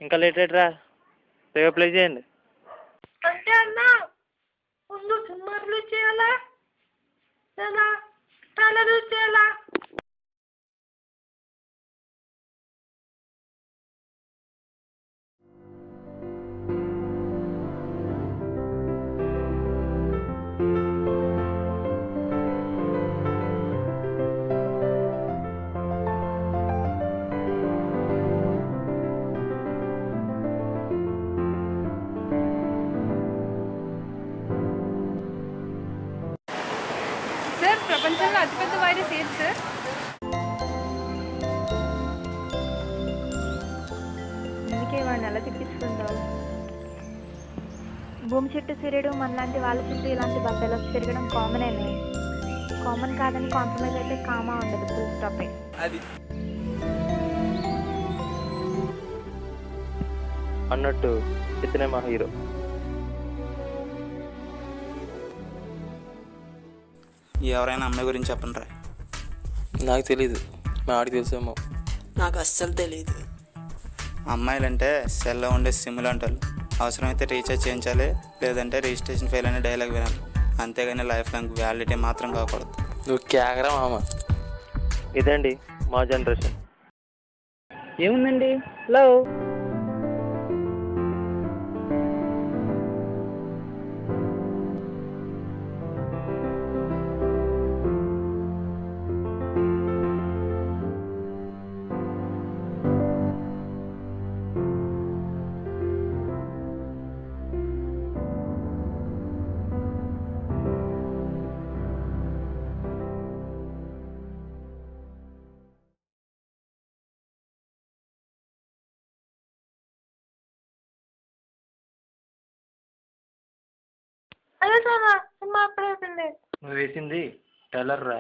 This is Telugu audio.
ఇంకా లేట్ రా రేపు ప్లే చేయండి. అంటే అన్న ముందు సినిమా రిలీజ్ చేయాలా లేదా ట్రైలర్ రిలీజ్ చేయాలా? సార్ ప్రపంచంలో అతిపెద్ద వైరస్ ఏది సార్? అందుకే వాడిని ఎలా తిప్పించుకుంటావు? భూమి చుట్టూ సూర్యుడు మనలాంటి వాళ్ళ చుట్టూ ఇలాంటి బద్దలు తిరగడం కామనేనే. కామన్ కాదని కాంప్రమైజ్ అయితే కామా ఉండదు, ఫుల్ స్టాపే. అది అన్నట్టు ఇతనే మా హీరో. ఎవరైనా అమ్మాయి గురించి చెప్పండి రా. నాకు తెలీదు, మా ఆడికి తెలుసేమో. నాకు అస్సలు తెలీదు. అమ్మాయిలంటే సెల్లో ఉండే సిమ్లు అంటారు. అవసరమైతే రీఛార్జ్ చేయించాలి, లేదంటే రిజిస్ట్రేషన్ ఫెయిల్ అనే డైలాగ్ వినాలి. అంతేగాని లైఫ్ లాంగ్ వ్యాలిడిటీ మాత్రం కాకూడదు. నువ్వు క్యాగరా మామ. ఇదండి మా జనరేషన్. ఏముందండి లవ్. అదే సార్ సినిమా ఎప్పుడు అయిపోయింది? నువ్వు వేసింది టైలర్ రా.